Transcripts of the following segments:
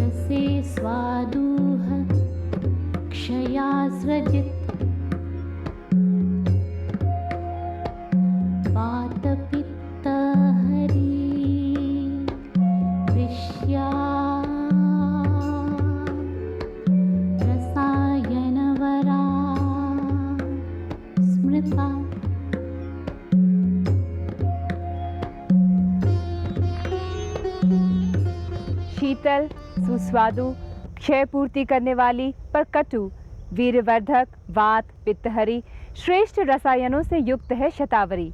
रसे स्वादुः क्षयास्रजित् वातपित्तहरी वृष्या रसायनवरा स्मृता। शीतल, सुस्वादु, क्षय पूर्ति करने वाली पर कटु, वीरवर्धक, वात, पित्तहरी, श्रेष्ठ रसायनों से युक्त है शतावरी।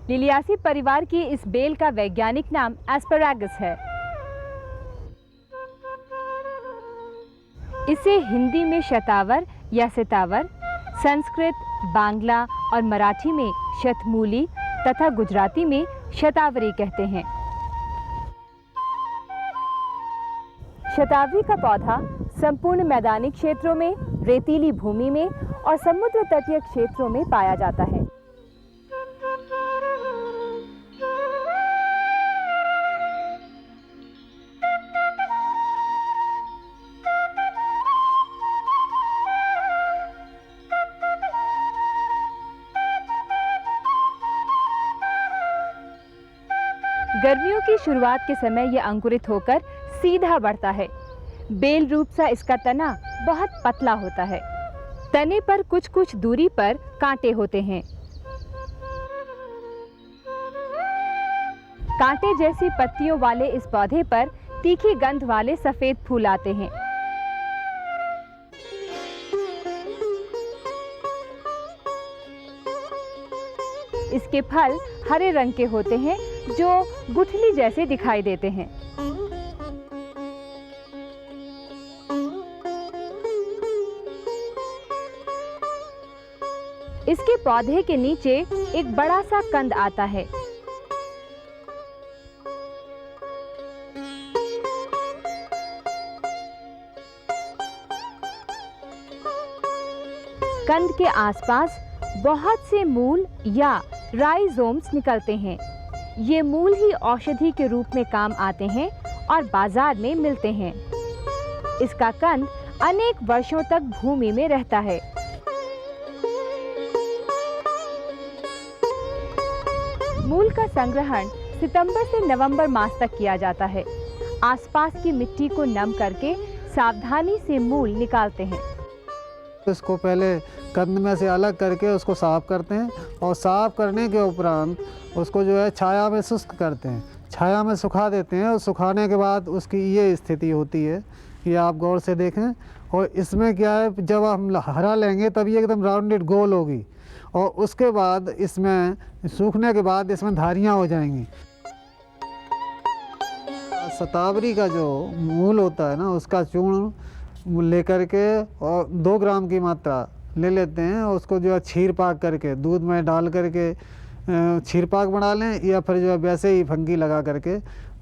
लिलियासी परिवार की इस बेल का वैज्ञानिक नाम एस्पैरागस है। इसे हिंदी में शतावर या सितावर, संस्कृत, बांग्ला और मराठी में शतमूली तथा गुजराती में शतावरी कहते हैं। शतावरी का पौधा संपूर्ण मैदानी क्षेत्रों में, रेतीली भूमि में और समुद्र तटीय क्षेत्रों में पाया जाता है। गर्मियों की शुरुआत के समय यह अंकुरित होकर सीधा बढ़ता है। बेल रूप सा इसका तना बहुत पतला होता है। तने पर कुछ कुछ दूरी पर कांटे होते हैं। कांटे जैसी पत्तियों वाले इस पौधे पर तीखी गंध वाले सफेद फूल आते हैं। इसके फल हरे रंग के होते हैं जो गुठली जैसे दिखाई देते हैं। इसके पौधे के नीचे एक बड़ा सा कंद आता है। कंद के आसपास बहुत से मूल या राइजोम्स निकलते हैं। ये मूल ही औषधि के रूप में काम आते हैं और बाजार में मिलते हैं। इसका कंद अनेक वर्षों तक भूमि में रहता है। मूल का संग्रहण सितंबर से नवंबर मास तक किया जाता है। आसपास की मिट्टी को नम करके सावधानी से मूल निकालते हैं। इसको पहले कंद में से अलग करके उसको साफ करते हैं और साफ करने के उपरांत उसको जो है छाया में शुष्क करते हैं, छाया में सुखा देते हैं और सुखाने के बाद उसकी ये स्थिति होती है। ये आप गौर से देखें। और इसमें क्या है, जब हम हरा लेंगे तब ये एकदम राउंडेड गोल होगी और उसके बाद इसमें सूखने के बाद इसमें धारियाँ हो जाएंगी। शतावरी का जो मूल होता है ना, उसका चूर्ण लेकर के और 2 ग्राम की मात्रा ले लेते हैं और उसको जो है छीर पाक करके दूध में डाल करके छीर पाक बना लें या फिर जो है वैसे ही फंकी लगा करके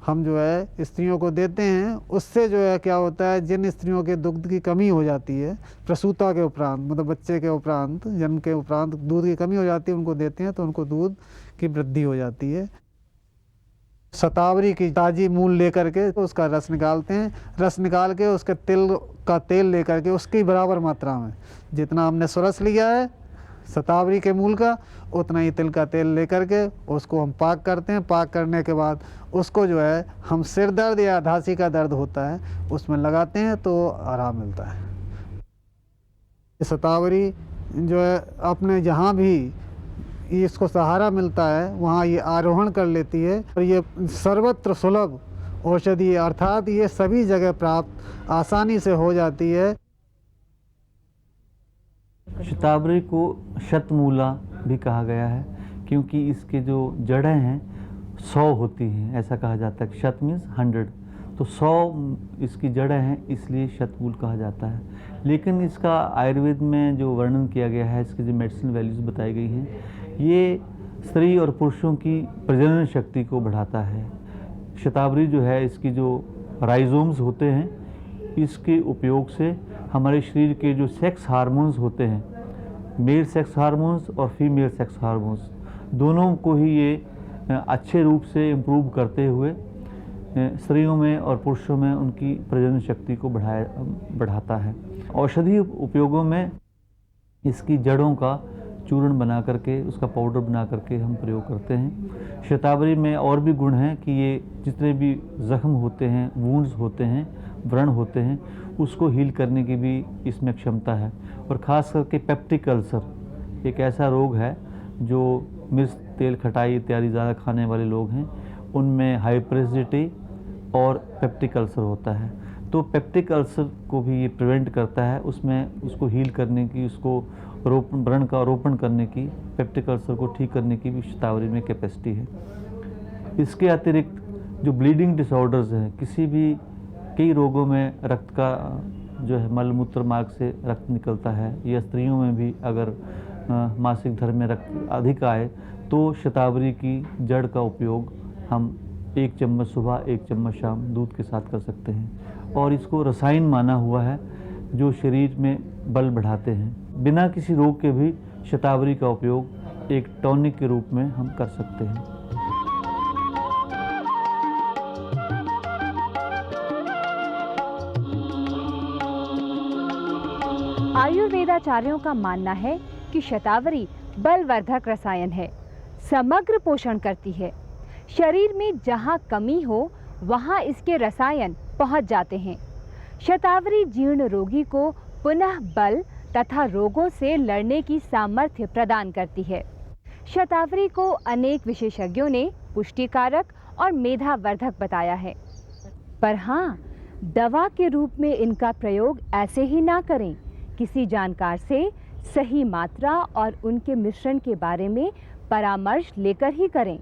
हम जो है स्त्रियों को देते हैं। उससे जो है क्या होता है, जिन स्त्रियों के दुग्ध की कमी हो जाती है प्रसूता के उपरांत, मतलब बच्चे के उपरांत, जन्म के उपरांत दूध की कमी हो जाती है, उनको देते हैं तो उनको दूध की वृद्धि हो जाती है। शतावरी की ताज़ी मूल लेकर के उसका रस निकालते हैं। रस निकाल के उसके तिल का तेल लेकर के उसकी बराबर मात्रा में जितना हमने सुरस लिया है शतावरी के मूल का, उतना ही तिल का तेल लेकर के उसको हम पाक करते हैं। पाक करने के बाद उसको जो है हम सिर दर्द या धासी का दर्द होता है उसमें लगाते हैं तो आराम मिलता है। शतावरी जो है अपने जहाँ भी इसको सहारा मिलता है वहाँ ये आरोहण कर लेती है और ये सर्वत्र सुलभ औषधि अर्थात ये सभी जगह प्राप्त आसानी से हो जाती है। शतावरी को शतमूला भी कहा गया है क्योंकि इसके जो जड़ें हैं 100 होती हैं, ऐसा कहा जाता है। शत मीन्स 100, तो 100 इसकी जड़ें हैं, इसलिए शतमूल कहा जाता है। लेकिन इसका आयुर्वेद में जो वर्णन किया गया है, इसकी जो मेडिसिन वैल्यूज़ बताई गई हैं, ये स्त्री और पुरुषों की प्रजनन शक्ति को बढ़ाता है। शतावरी जो है, इसकी जो राइजोम्स होते हैं, इसके उपयोग से हमारे शरीर के जो सेक्स हार्मोन्स होते हैं, मेल सेक्स हार्मोन्स और फीमेल सेक्स हार्मोन्स, दोनों को ही ये अच्छे रूप से इम्प्रूव करते हुए स्त्रियों में और पुरुषों में उनकी प्रजनन शक्ति को बढ़ाता है। औषधीय उपयोगों में इसकी जड़ों का चूर्ण बना करके, उसका पाउडर बना करके हम प्रयोग करते हैं। शतावरी में और भी गुण हैं कि ये जितने भी जख्म होते हैं, वुंड्स होते हैं, व्रण होते हैं, उसको हील करने की भी इसमें क्षमता है। और ख़ास करके पेप्टिक अल्सर एक ऐसा रोग है जो मिर्च, तेल, खटाई इत्यादि ज़्यादा खाने वाले लोग हैं, उनमें हाइपरेसिडिटी और पेप्टिक अल्सर होता है। तो पेप्टिक अल्सर को भी ये प्रिवेंट करता है, उसमें उसको हील करने की, उसको व्रण का रोपण करने की, पेप्टिक अल्सर को ठीक करने की भी शतावरी में कैपेसिटी है। इसके अतिरिक्त जो ब्लीडिंग डिसऑर्डर्स हैं, किसी भी कई रोगों में रक्त का जो है मल मूत्र मार्ग से रक्त निकलता है, या स्त्रियों में भी अगर मासिक धर्म में रक्त अधिक आए तो शतावरी की जड़ का उपयोग हम 1 चम्मच सुबह 1 चम्मच शाम दूध के साथ कर सकते हैं। और इसको रसायन माना हुआ है जो शरीर में बल बढ़ाते हैं। बिना किसी रोग के भी शतावरी का उपयोग एक टॉनिक के रूप में हम कर सकते हैं। आयुर्वेदाचार्यों का मानना है कि शतावरी बलवर्धक रसायन है, समग्र पोषण करती है। शरीर में जहाँ कमी हो वहाँ इसके रसायन पहुँच जाते हैं। शतावरी जीर्ण रोगी को पुनः बल तथा रोगों से लड़ने की सामर्थ्य प्रदान करती है। शतावरी को अनेक विशेषज्ञों ने पुष्टिकारक और मेधावर्धक बताया है। पर हाँ, दवा के रूप में इनका प्रयोग ऐसे ही ना करें। किसी जानकार से सही मात्रा और उनके मिश्रण के बारे में परामर्श लेकर ही करें।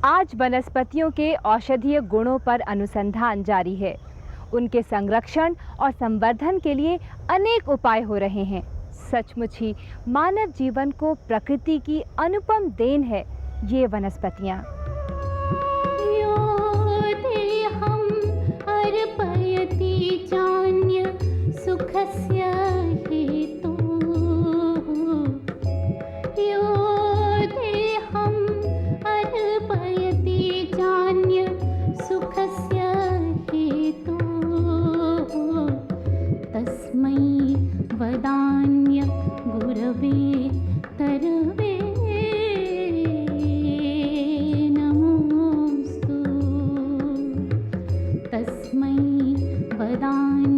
आज वनस्पतियों के औषधीय गुणों पर अनुसंधान जारी है। उनके संरक्षण और संवर्धन के लिए अनेक उपाय हो रहे हैं। सचमुच ही मानव जीवन को प्रकृति की अनुपम देन है ये वनस्पतियाँ। योऽदेहम् अर्पयति चान्य सुखस्य हेतुः। योऽदेहम् अर्पयति चान्य सुखस्य हेतुः। तस्मै वदान्य गुरवे तरवे नमोऽस्तु। तस्मै वदान्य